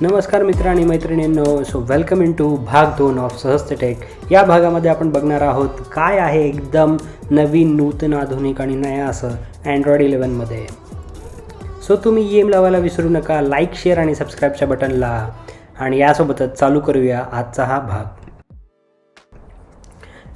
नमस्कार मित्र आणि मैत्रिणींनो. सो वेलकम इन टू भाग 2 ऑफ सहस्त्र टेक. या भागामध्ये आपण बघणार आहोत काय आहे एकदम नवीन, नूतन, आधुनिक आणि नया असं अँड्रॉइड 11मध्ये. सो तुम्ही येम लावायला विसरू नका, लाईक, शेअर आणि सबस्क्राईबच्या बटनला. आणि यासोबतच चालू करूया आजचा हा भाग.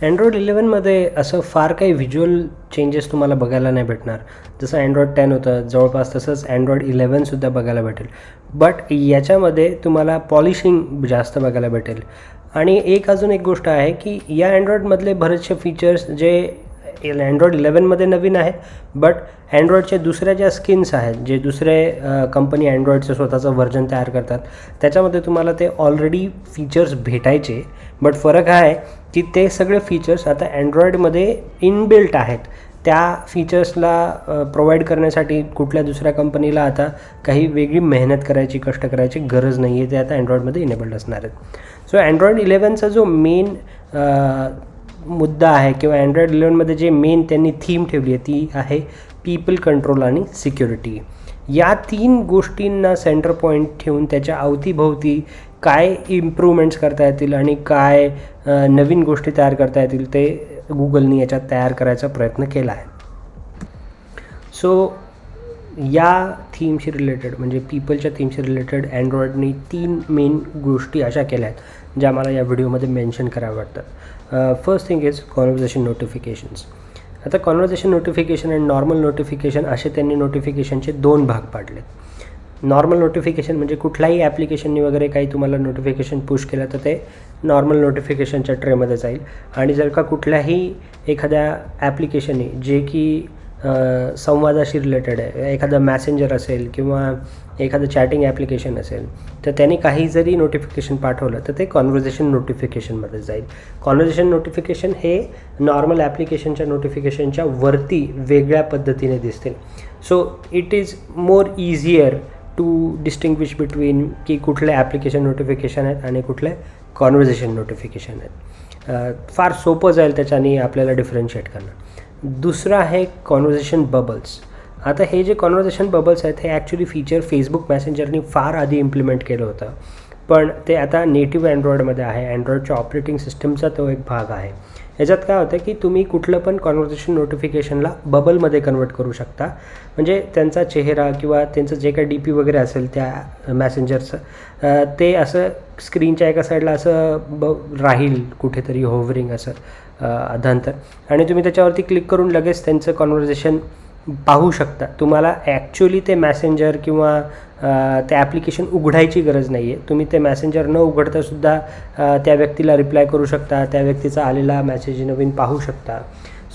अँड्रॉइड 11मध्ये असं फार काही व्हिज्युअल चेंजेस तुम्हाला बघायला नाही भेटणार. जसं अँड्रॉइड 10 होतं जवळपास तसंच अँड्रॉइड 11सुद्धा बघायला भेटेल. बट याच्यामध्ये तुम्हाला पॉलिशिंग जास्त बघायला भेटेल. आणि अजून एक गोष्ट आहे की या अँड्रॉइडमधले बरेचसे फीचर्स जे अँड्रॉइड 11मध्ये नवीन आहेत, बट अँड्रॉइडच्या दुसऱ्या ज्या स्किन्स आहेत, जे दुसरे कंपनी अँड्रॉइडचं स्वतःचं व्हर्जन तयार करतात, त्याच्यामध्ये तुम्हाला ते ऑलरेडी फीचर्स भेटायचे. बट फरक हा आहे की ते सगळे फीचर्स आता अँड्रॉइडमध्ये इनबिल्ट आहेत. त्या फीचर्सला प्रोव्हाइड करण्यासाठी कुठल्या दुसऱ्या कंपनीला आता काही वेगळी मेहनत करायची, कष्ट करायची गरज नाही आहे. ते आता अँड्रॉइडमध्ये इनेबल्ड असणार आहेत. सो अँड्रॉइड 11चा जो मेन मुद्दा आहे किंवा अँड्रॉइड 11मध्ये जे मेन त्यांनी थीम ठेवली आहे ती आहे पीपल कंट्रोल आणि सिक्युरिटी. या 3 गोष्टींना सेंटर पॉईंट ठेवून त्याच्या अवतीभोवती काय इम्प्रूव्हमेंट्स करता येतील आणि काय नवीन गोष्टी तयार करता येतील ते गुगलनी याच्यात तयार करायचा प्रयत्न केला आहे. सो या थीमशी रिलेटेड म्हणजे पीपलच्या थीमशी रिलेटेड अँड्रॉइडनी 3 मेन गोष्टी अशा केल्या आहेत ज्या मला या व्हिडिओमध्ये मेन्शन कराव्या वाटतात. First thing is conversation notifications. आता कॉन्व्हर्सेशन नोटिफिकेशन आणि नॉर्मल नोटिफिकेशन असे त्यांनी नोटिफिकेशनचे 2 भाग पाडले. नॉर्मल नोटिफिकेशन म्हणजे कुठल्याही ॲप्लिकेशननी वगैरे काही तुम्हाला नोटिफिकेशन पुश केलं तर ते नॉर्मल नोटिफिकेशनच्या ट्रेमध्ये जाईल. आणि जर का कुठल्याही एखाद्या ॲप्लिकेशनने जे की संवादाशी रिलेटेड आहे, एखादं मॅसेंजर असेल किंवा एखादं चॅटिंग ॲप्लिकेशन असेल, तर त्यांनी काही जरी नोटिफिकेशन पाठवलं तर ते कॉन्व्हर्सेशन नोटिफिकेशनमध्ये जाईल. कॉन्व्हर्सेशन नोटिफिकेशन हे नॉर्मल ॲप्लिकेशनच्या नोटिफिकेशनच्या वरती वेगळ्या पद्धतीने दिसतील. So it is more easier to distinguish between की कुठले ॲप्लिकेशन नोटिफिकेशन आहेत आणि कुठले कॉन्व्हर्सेशन नोटिफिकेशन आहेत. फार सोपं जाईल त्याच्याने आपल्याला डिफरन्शिएट करणं. दुसरं आहे कॉन्व्हर्सेशन बबल्स. आता हे जे कॉन्व्हर्सेशन बबल्स आहेत हे ॲक्च्युली फीचर फेसबुक मॅसेंजरनी फार आधी इम्प्लिमेंट केलं होतं, पण ते आता नेटिव्ह अँड्रॉइडमध्ये आहे. अँड्रॉइडच्या ऑपरेटिंग सिस्टमचा तो एक भाग आहे. याच्यात काय होतं की तुम्ही कुठलं पण कॉन्व्हर्सेशन नोटिफिकेशनला बबलमध्ये कन्वर्ट करू शकता. म्हणजे त्यांचा चेहरा किंवा त्यांचं जे काही DP वगैरे असेल त्या मॅसेंजरचं ते असं स्क्रीनच्या एका साईडला असं राहील कुठेतरी होवरिंग असं अधांतर, आणि तुम्ही त्याच्यावरती क्लिक करून लगेच त्यांचं कॉन्व्हर्सेशन पाहू शकता. तुम्हाला ॲक्च्युली ते मॅसेंजर किंवा ते ॲप्लिकेशन उघडायची गरज नाही आहे. तुम्ही ते मॅसेंजर न उघडतासुद्धा त्या व्यक्तीला रिप्लाय करू शकता, त्या व्यक्तीचा आलेला मेसेज नवीन पाहू शकता.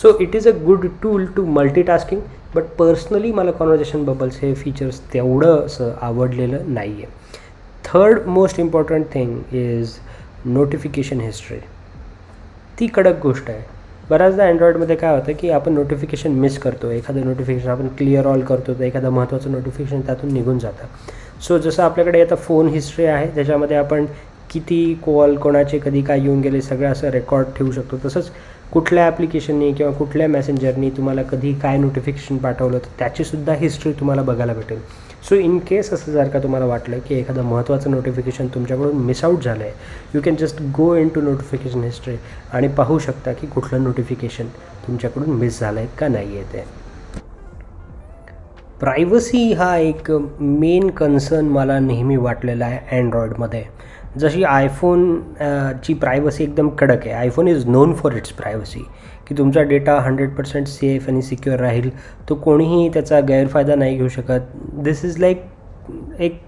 So it is a good tool to multitasking. But personally मला कॉन्व्हर्सेशन बबल्स हे फीचर्स तेवढं असं आवडलेलं नाही आहे. Third most important thing is notification history. ती कडक गोष्ट आहे. बऱ्याचदा अँड्रॉइडमध्ये काय होतं की आपण नोटिफिकेशन मिस करतो. एखादं नोटिफिकेशन आपण क्लिअर ऑल करतो तर एखादं महत्त्वाचं नोटिफिकेशन त्यातून निघून जातं. सो जसं आपल्याकडे आता फोन हिस्ट्री आहे ज्याच्यामध्ये आपण किती कॉल कोणाचे कधी काय येऊन गेले सगळं असं रेकॉर्ड ठेवू शकतो, तसंच कुठल्या ॲप्लिकेशननी किंवा कुठल्या मॅसेंजरनी तुम्हाला कधी काय नोटिफिकेशन पाठवलं तर त्याचीसुद्धा हिस्ट्री तुम्हाला बघायला भेटेल. सो इन केस असं जर का तुम्हाला वाटलं की एखादं महत्त्वाचं नोटिफिकेशन तुमच्याकडून मिस आऊट झालं आहे, you can just go into notification history आणि पाहू शकता की कुठलं नोटिफिकेशन तुमच्याकडून मिस झालं आहे का नाही आहे ते. प्रायव्हसी हा एक मेन कन्सर्न मला नेहमी वाटलेला आहे अँड्रॉइडमध्ये. जशी ची प्रायव्हसी एकदम कडक आहे. IPhone is non for its privacy, की तुमचा डेटा 100% सेफ आणि सिक्युअर राहील. तो कोणीही त्याचा गैरफायदा नाही घेऊ शकत. दिस इज लाईक एक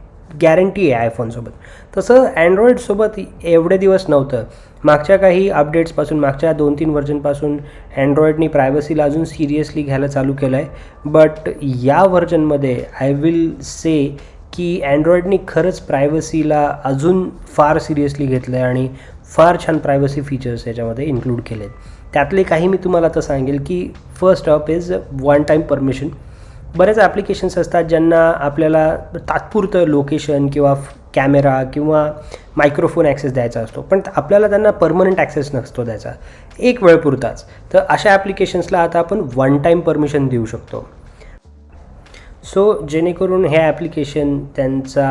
गॅरंटी आहे आयफोनसोबत. तसं अँड्रॉइडसोबत एवढे दिवस नव्हतं. मागच्या काही अपडेट्सपासून, मागच्या 2-3 व्हर्जनपासून अँड्रॉइडनी प्रायव्हसीला अजून सिरियसली घ्यायला चालू केलं आहे. बट या व्हर्जनमध्ये आय विल से की अँड्रॉइडनी खरंच प्रायव्हसीला अजून फार सिरियसली घेतलं आहे आणि फार छान प्रायव्हसी फीचर्स याच्यामध्ये इन्क्लूड केले आहेत. त्यातले काही मी तुम्हाला आता सांगेल की first up is one time permission. बरेच ॲप्लिकेशन्स असतात ज्यांना आपल्याला तात्पुरतं लोकेशन किंवा कॅमेरा किंवा मायक्रोफोन ॲक्सेस द्यायचा असतो, पण आपल्याला त्यांना परमनंट ॲक्सेस नसतो द्यायचा, एक वेळपुरताच. तर अशा ॲप्लिकेशन्सला आता आपण वन टाईम परमिशन देऊ शकतो. सो जेणेकरून हे ॲप्लिकेशन त्यांचा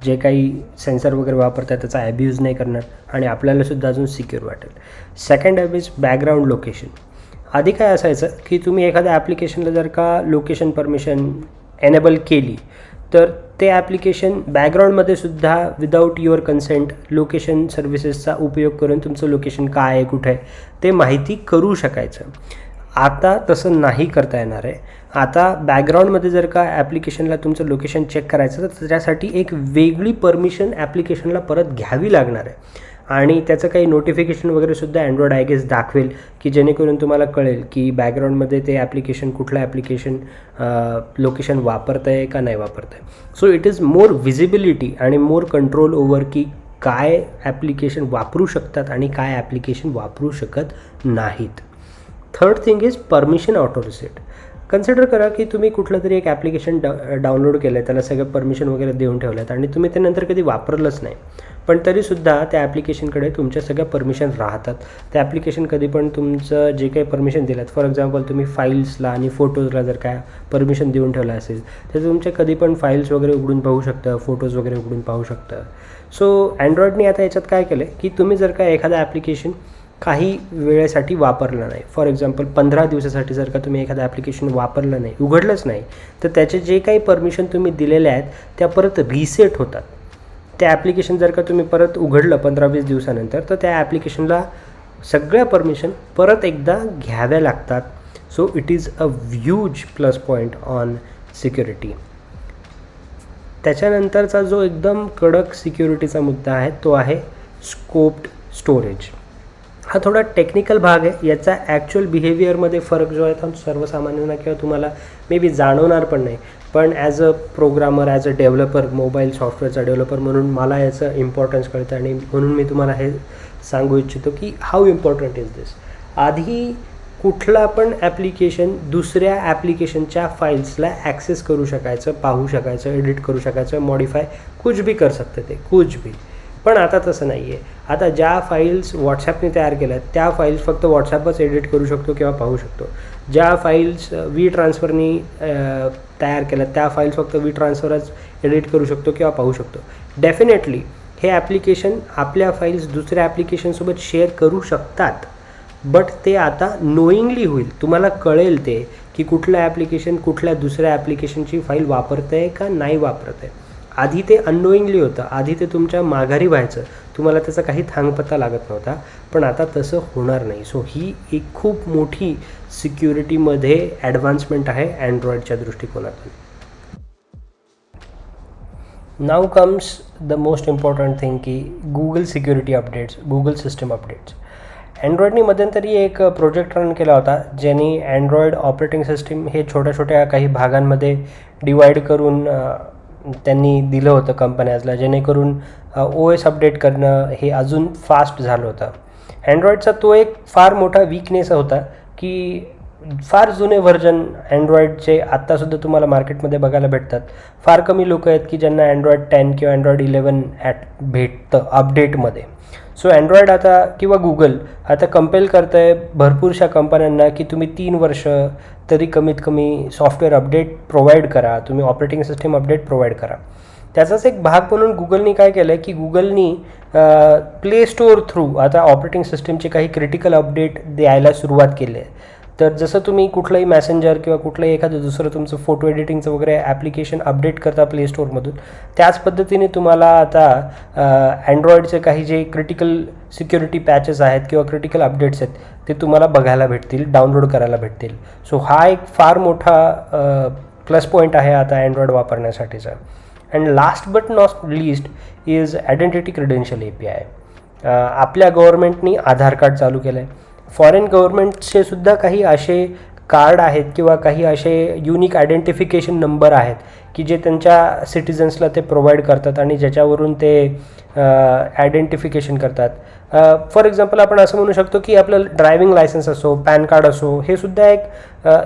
जे काही सेन्सर वगैरे वापरतात त्याचा ॲब्यूज नाही करणार आणि आपल्यालासुद्धा अजून सिक्युअर वाटेल. Second app is background location. आधी काय असायचं की तुम्ही एखाद्या ॲप्लिकेशनला जर का लोकेशन परमिशन एनेबल केली तर ते ॲप्लिकेशन बॅकग्राऊंडमध्ये सुद्धा विदाऊट युअर कन्सेंट लोकेशन सर्व्हिसेसचा उपयोग करून तुमचं लोकेशन काय आहे, कुठे आहे ते माहिती करू शकायचं. आता तसं नाही करता येणार आहे. आता बॅकग्राऊंडमध्ये जर का ॲप्लिकेशनला तुमचं लोकेशन चेक करायचं तर त्याच्यासाठी एक वेगळी परमिशन ॲप्लिकेशनला परत घ्यावी लागणार आहे आणि त्याचं काही नोटिफिकेशन वगैरेसुद्धा अँड्रॉइड आय गेस दाखवेल की जेणेकरून तुम्हाला कळेल की बॅकग्राऊंडमध्ये ते ॲप्लिकेशन कुठलं ॲप्लिकेशन लोकेशन वापरतं आहे का नाही वापरतं आहे. So it is more visibility आणि मोर कंट्रोल ओव्हर की काय ॲप्लिकेशन वापरू शकतात आणि काय ॲप्लिकेशन वापरू शकत नाहीत. Third thing is permission auto reset. Consider करा की तुम्ही कुठलं तरी एक ॲप्लिकेशन डाउनलोड केलं आहे, त्याला सगळं परमिशन वगैरे देऊन ठेवलं आहेत आणि तुम्ही ते नंतर कधी वापरलंच नाही, पण तरीसुद्धा त्या ॲप्लिकेशनकडे तुमच्या सगळ्या परमिशन राहतात. त्या ॲप्लिकेशन कधी पण तुमचं जे काही परमिशन दिलं आहेत, फॉर एक्झाम्पल तुम्ही फाईल्सला आणि फोटोजला जर काय परमिशन देऊन ठेवलं असेल तर तुमचे कधी पण फाईल्स वगैरे उघडून पाहू शकता, फोटोज वगैरे उघडून पाहू शकता. सो अँड्रॉइडने आता याच्यात काय केलं की तुम्ही जर का एखादं ॲप्लिकेशन काही वेळेसाठी वापरलं नाही, फॉर एक्झाम्पल 15 दिवसासाठी जर का तुम्ही एखादं ॲप्लिकेशन वापरलं नाही, उघडलंच नाही, तर त्याचे जे काही परमिशन तुम्ही दिलेल्या आहेत त्या परत रिसेट होतात. त्या ॲप्लिकेशन जर का तुम्ही परत उघडलं 15-20 दिवसानंतर तर त्या ॲप्लिकेशनला सगळ्या परमिशन परत एकदा घ्याव्या लागतात. So it is a huge plus point on security. त्याच्यानंतरचा जो एकदम कडक सिक्युरिटीचा मुद्दा आहे तो आहे स्कोप्ड स्टोरेज. हा थोडा टेक्निकल भाग आहे. याचा ॲक्च्युअल बिहेवियरमध्ये फरक जो आहे तो सर्वसामान्यांना किंवा तुम्हाला मे बी जाणवणार पण नाही, पण as a programmer, as a developer, mobile सॉफ्टवेअरचा डेव्हलपर म्हणून मला याचं इम्पॉर्टन्स कळतं आणि म्हणून मी तुम्हाला हे सांगू इच्छितो की हाऊ इम्पॉर्टंट इज दिस. आधी कुठला पण ॲप्लिकेशन दुसऱ्या ॲप्लिकेशनच्या फाईल्सला ॲक्सेस करू शकायचं, पाहू शकायचं, एडिट करू शकायचं, मॉडिफाय कुछ भी कर सकते ते, कुछ भी. पण आता तसं नाही आहे. आता ज्या फाईल्स व्हॉट्सॲपने तयार केल्या आहेत त्या फाईल्स फक्त व्हॉट्सॲपच एडिट करू शकतो किंवा पाहू शकतो. ज्या फाईल्स वी ट्रान्सफरनी तयार केल्या त्या फाईल्स फक्त वी ट्रान्सफरच एडिट करू शकतो किंवा पाहू शकतो. डेफिनेटली हे ॲप्लिकेशन आपल्या फाईल्स दुसऱ्या ॲप्लिकेशनसोबत शेअर करू शकतात, बट ते आता नोईंगली होईल. तुम्हाला कळेल ते की कुठलं ॲप्लिकेशन कुठल्या दुसऱ्या ॲप्लिकेशनची फाईल वापरतं आहे का नाही वापरत आहे. आधी ते अननोईंगली होतं, आधी ते तुमच्या माघारी व्हायचं, तुम्हाला त्याचा काही थांगपत्ता लागत नव्हता, पण आता तसं होणार नाही. सो ही एक खूप मोठी सिक्युरिटीमध्ये ॲडव्हान्समेंट आहे अँड्रॉइडच्या दृष्टिकोनातून. Now comes the most important thing की Google security updates, Google system updates. अँड्रॉइडनी मध्यंतरी एक प्रोजेक्ट रन केला होता ज्यांनी अँड्रॉइड ऑपरेटिंग सिस्टीम हे छोट्या छोट्या काही भागांमध्ये डिवाईड करून त्यांनी दिलं होतं कंपन्याजला, जेणेकरून OS अपडेट करणं हे अजून फास्ट झालं होतं. अँड्रॉइडचा तो एक फार मोठा वीकनेस होता की फार जुने व्हर्जन अँड्रॉइडचे आत्तासुद्धा तुम्हाला मार्केटमध्ये बघायला भेटतात. फार कमी लोक आहेत की ज्यांना अँड्रॉइड 10 किंवा अँड्रॉइड 11 भेटतं अपडेटमध्ये. सो अँड्रॉइड आता किंवा गुगल आता कंपेल करतं आहे भरपूरशा कंपन्यांना की तुम्ही 3 वर्ष तरी कमीत कमी सॉफ्टवेअर अपडेट प्रोव्हाइड करा, तुम्ही ऑपरेटिंग सिस्टीम अपडेट प्रोव्हाइड करा. त्याचाच एक भाग म्हणून गुगलनी काय केलं आहे की गुगलनी प्ले स्टोअर थ्रू आता ऑपरेटिंग सिस्टीमचे काही क्रिटिकल अपडेट द्यायला सुरुवात केली आहे. तर जसं तुम्ही कुठलंही मॅसेंजर किंवा कुठलंही एखादं दुसरं तुमचं फोटो एडिटिंगचं वगैरे ॲप्लिकेशन अपडेट करता प्ले स्टोअरमधून, त्याच पद्धतीने तुम्हाला आता अँड्रॉइडचे काही जे क्रिटिकल सिक्युरिटी पॅचेस आहेत किंवा क्रिटिकल अपडेट्स आहेत ते तुम्हाला बघायला भेटतील, डाउनलोड करायला भेटतील. सो हा एक फार मोठा प्लस पॉईंट आहे आता अँड्रॉइड वापरण्यासाठीचा. And last but not least is identity credential API. आपल्या गव्हर्नमेंटनी आधार कार्ड चालू केलं आहे. फॉरेन गव्हर्नमेंटचे सुद्धा काही असे कार्ड आहेत किंवा काही असे युनिक आयडेंटिफिकेशन नंबर आहेत की जे त्यांच्या सिटिझन्सला ते प्रोव्हाइड करतात आणि ज्याच्यावरून ते आयडेंटिफिकेशन करतात. फॉर एक्झाम्पल आपण असं म्हणू शकतो की आपलं ड्रायव्हिंग लायसन्स असो, पॅन कार्ड असो, हे सुद्धा एक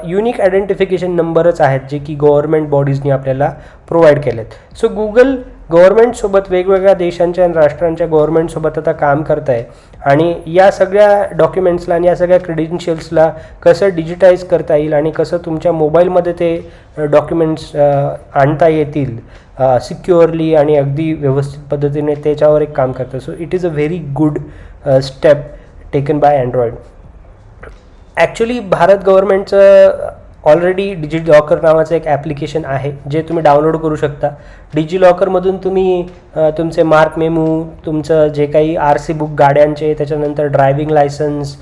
युनिक आयडेंटिफिकेशन नंबरच आहेत जे की गव्हर्नमेंट बॉडीजनी आपल्याला प्रोव्हाइड केलेत. सो गुगल गव्हर्नमेंटसोबत वेगवेगळ्या देशांच्या आणि राष्ट्रांच्या गव्हर्नमेंटसोबत आता काम करत आहे आणि या सगळ्या डॉक्युमेंट्सला आणि या सगळ्या क्रेडेन्शियल्सला कसं डिजिटाईज करता येईल आणि कसं तुमच्या मोबाईलमध्ये ते डॉक्युमेंट्स आणता येतील सिक्युअरली आणि अगदी व्यवस्थित पद्धतीने त्याच्यावर एक काम करतं. So it is a very good step taken by Android. Actually Bharat गव्हर्नमेंटचं ऑलरेडी डिजिलॉकर नावाचं एक ॲप्लिकेशन आहे जे तुम्ही डाउनलोड करू शकता. डिजिलॉकरमधून तुम्ही तुमचे मार्क मेमो, तुमचं जे काही RC बुक गाड्यांचे, त्याच्यानंतर ड्रायव्हिंग लायसन्स,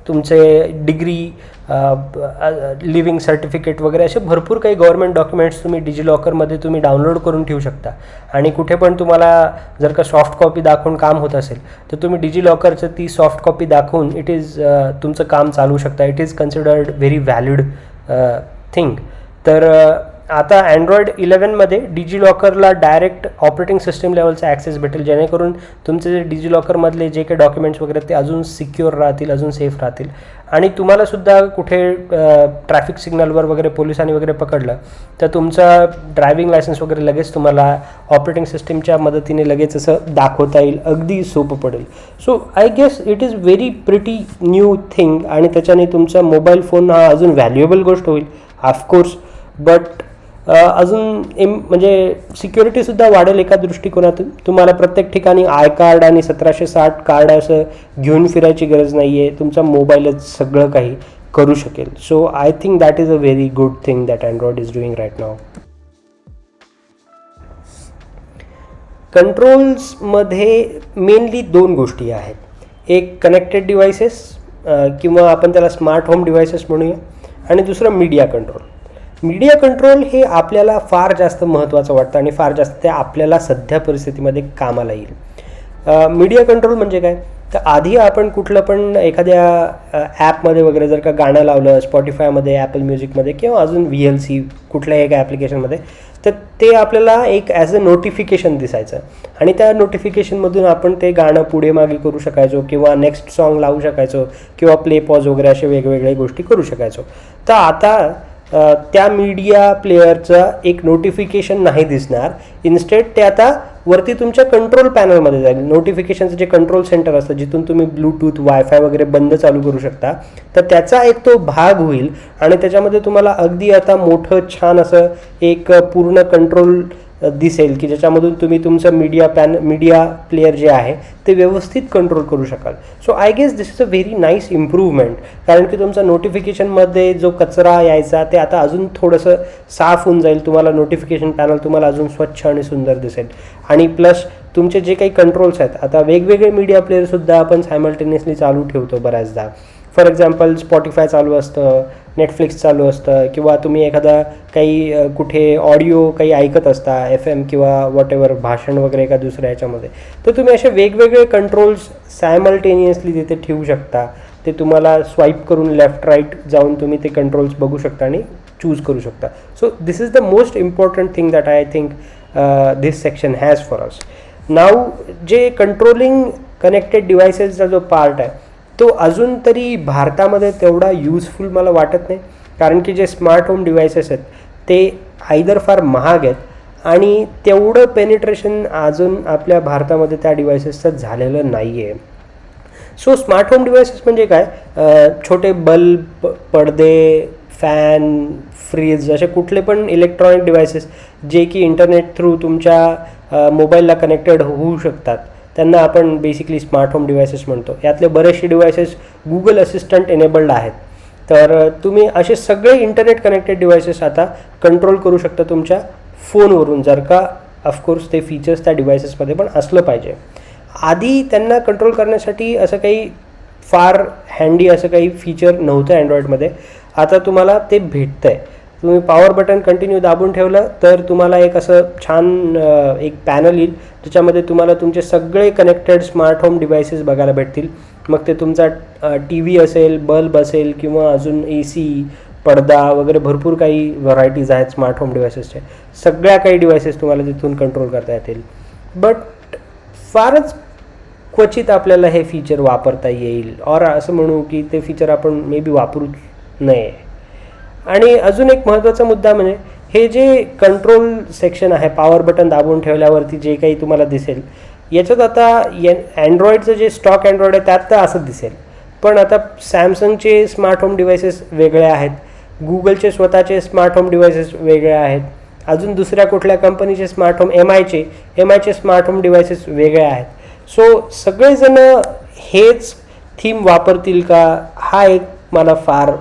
तुमचे डिग्री, लिव्हिंग सर्टिफिकेट वगैरे असे भरपूर काही गव्हर्नमेंट डॉक्युमेंट्स तुम्ही डिजिलॉकरमध्ये तुम्ही डाउनलोड करून ठेवू शकता. आणि कुठे पण तुम्हाला जर का सॉफ्ट कॉपी दाखवून काम होत असेल तर तुम्ही डिजिलॉकरचं ती सॉफ्ट कॉपी दाखवून इट इज तुमचं काम चालू शकता. It is considered very valid thing. तर आता अँड्रॉइड 11मध्ये डिजिलॉकरला डायरेक्ट ऑपरेटिंग सिस्टम लेवलचा ॲक्सेस भेटेल, जेणेकरून तुमचे जे डिजिलॉकरमधले जे काही डॉक्युमेंट्स वगैरे ते अजून सिक्युअर राहतील, अजून सेफ राहतील. आणि तुम्हालासुद्धा कुठे ट्रॅफिक सिग्नलवर वगैरे पोलिसांनी वगैरे पकडलं तर तुमचा ड्रायव्हिंग लायसन्स वगैरे लगेच तुम्हाला ऑपरेटिंग सिस्टीमच्या मदतीने लगेच असं दाखवता येईल, अगदी सोपं पडेल. So I guess it is very pretty new thing. आणि त्याच्याने तुमचा मोबाईल फोन हा अजून व्हॅल्युएबल गोष्ट होईल ऑफकोर्स, बट अजून म्हणजे सिक्युरिटीसुद्धा वाढेल एका दृष्टिकोनातून. तुम्हाला प्रत्येक ठिकाणी आय कार्ड आणि 1760 कार्ड असं घेऊन फिरायची गरज नाही आहे. तुमचा मोबाईलच सगळं काही करू शकेल. So I think that is a very good thing that Android is doing right now. कंट्रोल्समध्ये मेनली 2 गोष्टी आहेत. एक कनेक्टेड डिव्हायसेस किंवा आपण त्याला स्मार्ट होम डिव्हायसेस म्हणूया, आणि दुसरं मीडिया कंट्रोल. मीडिया कंट्रोल हे आपल्याला फार जास्त महत्त्वाचं वाटतं आणि फार जास्त ते आपल्याला सध्या परिस्थितीमध्ये कामाला येईल. मीडिया कंट्रोल म्हणजे काय, तर आधी आपण कुठलं पण एखाद्या ॲपमध्ये वगैरे जर का गाणं लावलं, स्पॉटिफायमध्ये, ॲपल म्युझिकमध्ये किंवा अजून VLC कुठल्याही एका ॲप्लिकेशनमध्ये, तर ते आपल्याला एक ॲज अ नोटिफिकेशन दिसायचं आणि त्या नोटिफिकेशनमधून आपण ते गाणं पुढे मागे करू शकायचो किंवा नेक्स्ट सॉन्ग लावू शकायचो किंवा प्ले पॉज वगैरे असे वेगवेगळ्या गोष्टी करू शकायचो. तर आता त्या मीडिया प्लेअरचं एक नोटिफिकेशन नाही दिसणार. इन्स्टेड ते आता वरती तुमच्या कंट्रोल पॅनलमध्ये जाईल. नोटिफिकेशनचं जे कंट्रोल सेंटर असतं जिथून तुम्ही ब्लूटूथ, वायफाय वगैरे बंद चालू करू शकता, तर त्याचा एक तो भाग होईल आणि त्याच्यामध्ये तुम्हाला अगदी आता मोठं छान असं एक पूर्ण कंट्रोल दिसेल की ज्याच्यामधून तुम्ही तुमचं मीडिया प्लेअर जे आहे ते व्यवस्थित कंट्रोल करू शकाल. So I guess this is a very nice improvement, कारण की तुमचा नोटिफिकेशनमध्ये जो कचरा यायचा ते आता अजून थोडंसं साफ होऊन जाईल. तुम्हाला नोटिफिकेशन पॅनल तुम्हाला अजून स्वच्छ आणि सुंदर दिसेल. आणि प्लस तुमचे जे काही कंट्रोल्स आहेत, आता वेगवेगळे मीडिया प्लेअरसुद्धा आपण सायमल्टेनियसली चालू ठेवतो बऱ्याचदा. फॉर एक्झाम्पल स्पॉटिफाय चालू असतं, नेटफ्लिक्स चालू असतं, किंवा तुम्ही एखादा काही कुठे ऑडिओ काही ऐकत असता, FM किंवा वॉट एव्हर भाषण वगैरे एका दुसऱ्या ह्याच्यामध्ये, तर तुम्ही असे वेगवेगळे कंट्रोल्स सायमल्टेनियसली तिथे ठेवू शकता. ते तुम्हाला स्वाईप करून लेफ्ट राईट जाऊन तुम्ही ते कंट्रोल्स बघू शकता आणि चूज करू शकता. So this is the most important thing that I think this section has for us. Now जे कंट्रोलिंग कनेक्टेड डिव्हायसेसचा जो पार्ट आहे तो अजून तरी भारतामध्ये तेवढा युजफुल मला वाटत नाही, कारण की जे स्मार्ट होम डिव्हायसेस आहेत ते आयदर फार महाग आहेत आणि तेवढं पेनिट्रेशन अजून आपल्या भारतामध्ये त्या डिव्हायसेसचं झालेलं नाही आहे. सो स्मार्ट होम डिव्हायसेस म्हणजे काय, छोटे बल्ब, पडदे, फॅन, फ्रीज असे कुठले पण इलेक्ट्रॉनिक डिव्हायसेस जे की इंटरनेट थ्रू तुमच्या मोबाईलला कनेक्टेड होऊ शकतात, त्यांना आपण बेसिकली स्मार्ट होम डिव्हायसेस म्हणतो. यातले बरेचसे डिव्हायसेस गुगल असिस्टंट एनेबल्ड आहेत. तर तुम्ही असे सगळे इंटरनेट कनेक्टेड डिव्हायसेस आता कंट्रोल करू शकता तुमच्या फोनवरून, जर का ऑफकोर्स ते फीचर्स त्या डिव्हायसेसमध्ये पण असलं पाहिजे. आधी त्यांना कंट्रोल करण्यासाठी असं काही फार हँडी असं काही फीचर नव्हतं अँड्रॉइडमध्ये. आता तुम्हाला ते भेटतं आहे. तुम्ही पॉवर बटन कंटिन्यू दाबून ठेवलं तर तुम्हाला एक असं छान एक पॅनल येईल ज्याच्यामध्ये तुम्हाला तुमचे सगळे कनेक्टेड स्मार्ट होम डिव्हायसेस बघायला भेटतील. मग ते तुमचा TV असेल, बल्ब असेल किंवा अजून AC, पडदा वगैरे भरपूर काही व्हरायटीज आहेत स्मार्ट होम डिव्हायसेसचे. सगळ्या काही डिव्हायसेस तुम्हाला तिथून कंट्रोल करता येतील. बट फारच क्वचित आपल्याला हे फीचर वापरता येईल, और असं म्हणू की ते फीचर आपण मे बी वापरूच नये. आणि अजून एक महत्त्वाचा मुद्दा म्हणजे हे जे कंट्रोल सेक्शन आहे, पॉवर बटन दाबून ठेवल्यावरती जे काही तुम्हाला दिसेल, याच्यात आता अँड्रॉइडचं जे स्टॉक अँड्रॉइड आहे त्यात तर असंच दिसेल. पण आता सॅमसंगचे स्मार्ट होम डिव्हायसेस वेगळे आहेत, गुगलचे स्वतःचे स्मार्ट होम डिव्हायसेस वेगळे आहेत, अजून दुसऱ्या कुठल्या कंपनीचे स्मार्ट होम, एम आयचे स्मार्ट होम डिव्हायसेस वेगळे आहेत. सो सगळेजण हेच थीम वापरतील का, हा एक मला फार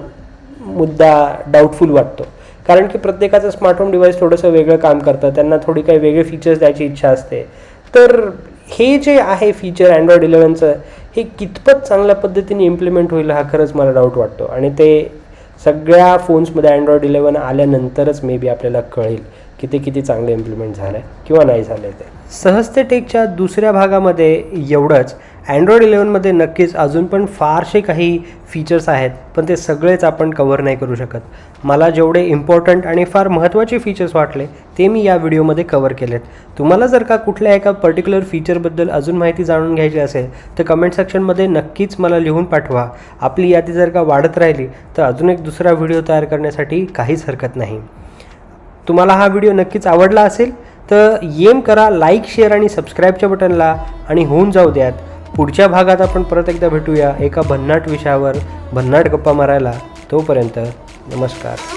मुद्दा डाऊटफुल वाटतो. कारण की प्रत्येकाचं स्मार्ट होम डिव्हाइस थोडंसं वेगळं काम करतं, त्यांना थोडी काही वेगळे फीचर्स द्यायची इच्छा असते. तर हे जे आहे फीचर अँड्रॉइड 11चं, हे कितपत चांगल्या पद्धतीने इम्प्लिमेंट होईल हा खरंच मला डाऊट वाटतो. आणि ते सगळ्या फोन्समध्ये अँड्रॉइड 11 आल्यानंतरच मे बी आपल्याला कळेल की ते किती चांगलं इम्प्लिमेंट झालं आहे किंवा नाही झालं आहे. ते सहजते टेकच्या दुसऱ्या भागामध्ये एवढंच. अँड्रॉइड 11मध्ये नक्कीच अजून पण फारसे काही फीचर्स आहेत, पण ते सगळेच आपण कव्हर नाही करू शकत. मला जेवढे इम्पॉर्टंट आणि फार महत्त्वाचे फीचर्स वाटले ते मी या व्हिडिओमध्ये कव्हर केलेत. तुम्हाला जर का कुठल्या एका पर्टिक्युलर फीचरबद्दल अजून माहिती जाणून घ्यायची असेल तर कमेंट सेक्शनमध्ये नक्कीच मला लिहून पाठवा. आपली यादी जर का वाढत राहिली तर अजून एक दुसरा व्हिडिओ तयार करण्यासाठी काहीच हरकत नाही. तुम्हाला हा व्हिडिओ नक्कीच आवडला असेल तर येम करा लाईक, शेअर आणि सबस्क्राईबच्या बटनला आणि होऊन जाऊ द्यात. पुढच्या भागात आपण परत एकदा भेटूया एका भन्नाट विषयावर, भन्नाट गप्पा मारायला. तोपर्यंत नमस्कार.